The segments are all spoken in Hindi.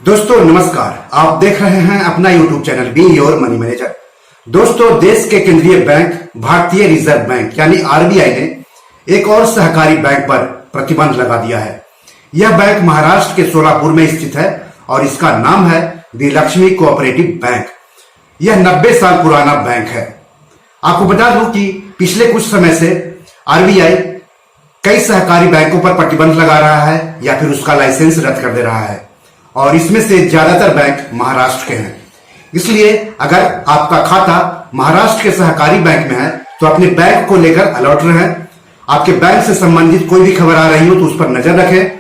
दोस्तों नमस्कार, आप देख रहे हैं अपना YouTube channel be your money manager. दोस्तों, देश के केंद्रीय बैंक भारतीय रिजर्व बैंक यानी आरबीआई ने एक और सहकारी बैंक पर प्रतिबंध लगा दिया है। यह बैंक महाराष्ट्र के सोलापुर में स्थित है और इसका नाम है दी लक्ष्मी कोऑपरेटिव बैंक। यह 90 साल पुराना बैंक है। आपको बता दूं कि पिछले कुछ समय से आरबीआई कई सहकारी बैंकों पर प्रतिबंध लगा रहा है या फिर उसका लाइसेंस रद्द कर दे रहा है और इसमें से ज्यादातर बैंक महाराष्ट्र के हैं। इसलिए अगर आपका खाता महाराष्ट्र के सहकारी बैंक में है तो अपने बैंक को लेकर अलर्ट रहें। आपके बैंक से संबंधित कोई भी खबर आ रही हो तो उस पर नजर रखें।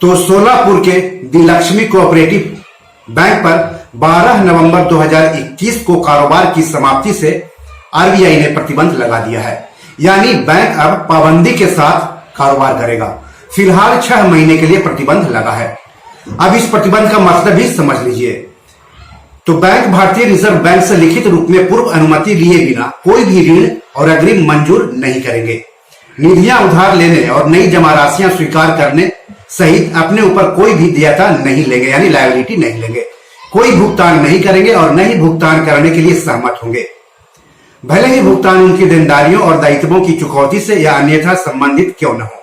तो सोलापुर के दी लक्ष्मी कोऑपरेटिव बैंक पर 12 नवंबर 2021 को कारोबार की समाप्ति से आरबीआई ने प्रतिबंध लगा दिया है, यानी बैंक अब पाबंदी के साथ कारोबार करेगा। फिलहाल 6 महीने के लिए प्रतिबंध लगा है। अब इस प्रतिबंध का मतलब भी समझ लीजिए। तो बैंक भारतीय रिजर्व बैंक से लिखित रूप में पूर्व अनुमति लिए बिना कोई भी ऋण और अग्रिम मंजूर नहीं करेंगे। निधियां उधार लेने और नई जमा राशियां स्वीकार करने सहित अपने ऊपर कोई भी देयता नहीं लेंगे, यानी लायबिलिटी नहीं लेंगे। कोई भुगतान नहीं करेंगे और न ही भुगतान करने के लिए सहमत होंगे, भले ही भुगतान उनकी देनदारियों और दायित्वों की चुकौती से या अन्यथा संबंधित क्यों न हो।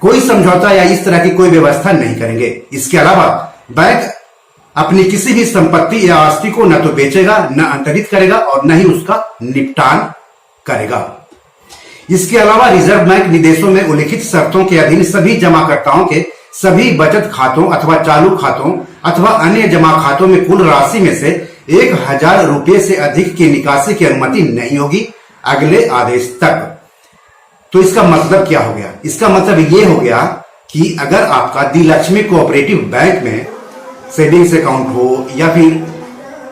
कोई समझौता या इस तरह की कोई व्यवस्था नहीं करेंगे। इसके अलावा बैंक अपनी किसी भी संपत्ति या आस्ति को न तो बेचेगा, न अंतरित करेगा और न ही उसका निपटान करेगा। इसके अलावा रिजर्व बैंक निदेशों में उल्लिखित शर्तों के अधीन सभी जमाकर्ताओं के सभी बचत खातों अथवा चालू खातों अथवा अन्य जमा खातों में कुल राशि में से 1000 रुपये से अधिक की निकासी की अनुमति नहीं होगी अगले आदेश तक। तो इसका मतलब क्या हो गया? इसका मतलब ये हो गया कि अगर आपका दी लक्ष्मी कोऑपरेटिव बैंक में सेविंग्स अकाउंट हो या फिर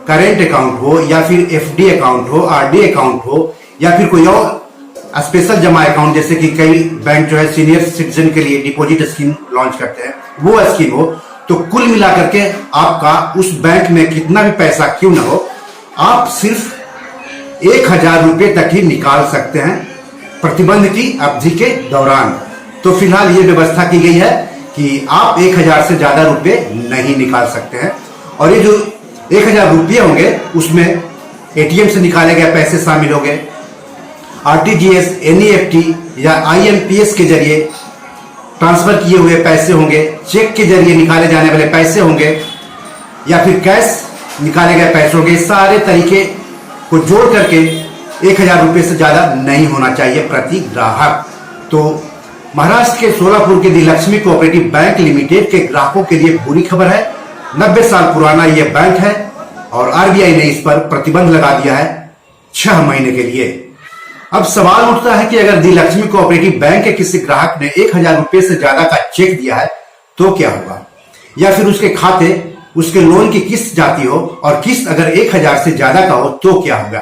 करेंट अकाउंट हो या फिर एफडी अकाउंट हो, आरडी अकाउंट हो या फिर कोई और स्पेशल जमा अकाउंट, जैसे कि कई बैंक जो है सीनियर सिटीजन के लिए डिपॉजिट स्कीम लॉन्च करते हैं, वो स्कीम हो, तो कुल मिलाकर के आपका उस बैंक में कितना भी पैसा क्यों ना हो, आप सिर्फ 1000 रुपये तक ही निकाल सकते हैं प्रतिबंध की अवधि के दौरान। तो फिलहाल ये व्यवस्था की गई है कि आप 1000 से ज्यादा रुपए नहीं निकाल सकते हैं। और ये जो 1000 रुपये होंगे उसमें एटीएम से निकाले गए पैसे शामिल होंगे, आरटीजीएस, एनईएफटी या आईएमपीएस के जरिए ट्रांसफर किए हुए पैसे होंगे, चेक के जरिए निकाले जाने वाले पैसे होंगे या फिर कैश निकाले गए पैसे होंगे। सारे तरीके को जोड़ करके 1000 रुपये से ज्यादा नहीं होना चाहिए प्रति ग्राहक। तो महाराष्ट्र के सोलापुर के दी लक्ष्मी कोऑपरेटिव बैंक लिमिटेड के ग्राहकों के लिए बुरी खबर है। 90 साल पुराना यह बैंक है और आरबीआई ने इस पर प्रतिबंध लगा दिया है 6 महीने के लिए। अब सवाल उठता है कि अगर दी लक्ष्मी कोऑपरेटिव बैंक के किसी ग्राहक ने 1000 रुपये से ज्यादा का चेक दिया है तो क्या होगा, या फिर उसके खाते उसके लोन की किस्त जाती हो और किस्त अगर 1000 से ज्यादा का हो तो क्या होगा,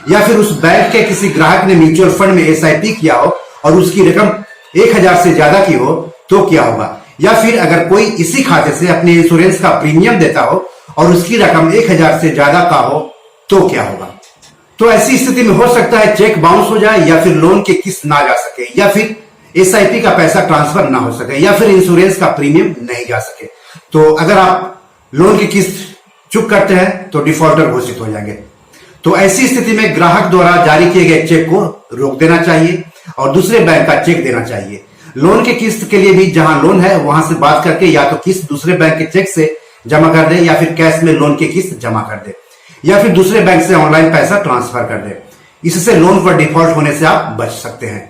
या फिर उस बैंक के किसी ग्राहक ने म्यूचुअल फंड में एसआईपी किया हो और उसकी रकम 1000 से ज्यादा की हो तो क्या होगा, या फिर अगर कोई इसी खाते से अपने इंश्योरेंस का प्रीमियम देता हो और उसकी रकम 1000 से ज्यादा का हो तो क्या होगा। तो ऐसी स्थिति में हो सकता है चेक बाउंस हो जाए या फिर लोन की किस्त ना जा सके या फिर एसआईपी का पैसा ट्रांसफर ना हो सके या फिर इंश्योरेंस का प्रीमियम नहीं जा सके। तो अगर आप लोन की किस्त चुक करते हैं तो डिफॉल्टर घोषित हो जाएंगे। तो ऐसी स्थिति में ग्राहक द्वारा जारी किए गए चेक को रोक देना चाहिए और दूसरे बैंक का चेक देना चाहिए। लोन की किस्त के लिए भी जहां लोन है वहां से बात करके या तो किस्त दूसरे बैंक के चेक से जमा कर दे या फिर कैश में लोन की किस्त जमा कर दे या फिर दूसरे बैंक से ऑनलाइन पैसा ट्रांसफर कर दे। इससे लोन पर डिफॉल्ट होने से आप बच सकते हैं।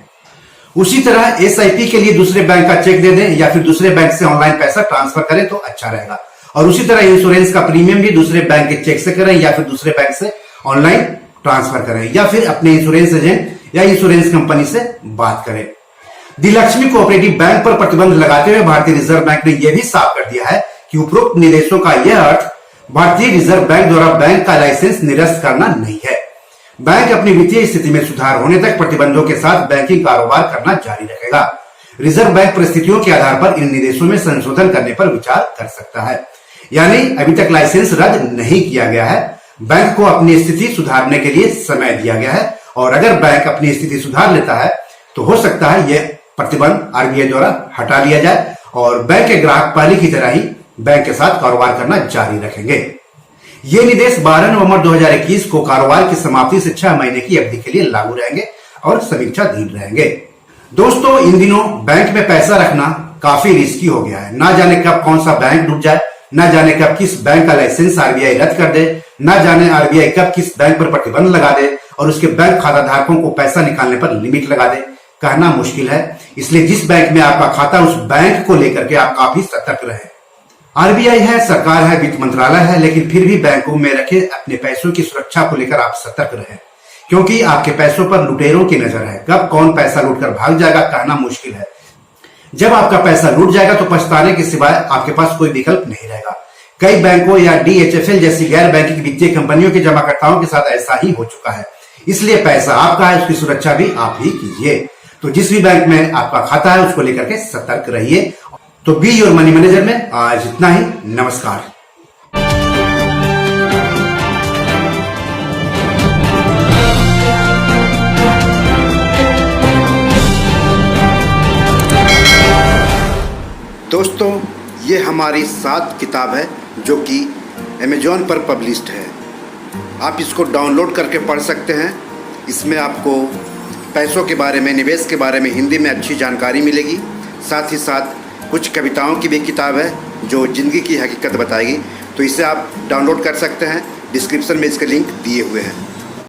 उसी तरह एसआईपी के लिए दूसरे बैंक का चेक दे दें या फिर दूसरे बैंक से ऑनलाइन पैसा ट्रांसफर करें तो अच्छा रहेगा। और उसी तरह इंश्योरेंस का प्रीमियम भी दूसरे बैंक के चेक से करें या फिर दूसरे बैंक से ऑनलाइन ट्रांसफर करें या फिर अपने इंश्योरेंस एजेंट या इंश्योरेंस कंपनी से बात करें। दी लक्ष्मी कोऑपरेटिव बैंक पर प्रतिबंध लगाते हुए भारतीय रिजर्व बैंक ने यह भी साफ कर दिया है कि उपरोक्त निर्देशों का यह अर्थ भारतीय रिजर्व बैंक द्वारा बैंक का लाइसेंस निरस्त करना नहीं है। बैंक अपनी वित्तीय स्थिति में सुधार होने तक प्रतिबंधों के साथ बैंकिंग कारोबार करना जारी रखेगा। रिजर्व बैंक परिस्थितियों के आधार पर इन निर्देशों में संशोधन करने पर विचार कर सकता है, यानी अभी तक लाइसेंस रद्द नहीं किया गया है। बैंक को अपनी स्थिति सुधारने के लिए समय दिया गया है और अगर बैंक अपनी स्थिति सुधार लेता है तो हो सकता है यह प्रतिबंध आरबीआई द्वारा हटा लिया जाए और बैंक के ग्राहक पहले की तरह ही बैंक के साथ कारोबार करना जारी रखेंगे। ये निर्देश 12 नवंबर 2021 को कारोबार की समाप्ति से 6 महीने की अवधि के लिए लागू रहेंगे और समीक्षाधीन रहेंगे। दोस्तों, इन दिनों बैंक में पैसा रखना काफी रिस्की हो गया है। ना जाने कब कौन सा बैंक डूब जाए, ना जाने कब किस बैंक का लाइसेंस आरबीआई रद्द कर दे, ना जाने आरबीआई कब किस बैंक पर प्रतिबंध लगा दे और उसके बैंक खाता धारकों को पैसा निकालने पर लिमिट लगा दे। कहना मुश्किल है। इसलिए जिस बैंक में आपका खाता, उस बैंक को लेकर के आप काफी सतर्क रहें। आरबीआई है, सरकार है, वित्त मंत्रालय है, लेकिन फिर भी बैंकों में रखे अपने पैसों की सुरक्षा को लेकर आप सतर्क रहें, क्योंकि आपके पैसों पर लुटेरों की नजर है। कब कौन पैसा लूटकर भाग जाएगा, कहना मुश्किल है। जब आपका पैसा लूट जाएगा तो पछताने के सिवाय आपके पास कोई विकल्प नहीं रहेगा। कई बैंकों या डीएचएफएल जैसी गैर बैंकिंग वित्तीय कंपनियों के जमाकर्ताओं के साथ ऐसा ही हो चुका है। इसलिए पैसा आपका है, उसकी सुरक्षा भी आप ही कीजिए। तो जिस भी बैंक में आपका खाता है, उसको लेकर के सतर्क रहिए। तो बी योर मनी मैनेजर में आज इतना ही। नमस्कार। दोस्तों, ये हमारी 7 किताब है जो कि अमेजॉन पर पब्लिश्ड है। आप इसको डाउनलोड करके पढ़ सकते हैं। इसमें आपको पैसों के बारे में, निवेश के बारे में हिंदी में अच्छी जानकारी मिलेगी। साथ ही साथ कुछ कविताओं की भी किताब है जो ज़िंदगी की हकीकत बताएगी। तो इसे आप डाउनलोड कर सकते हैं। डिस्क्रिप्शन में इसके लिंक दिए हुए हैं।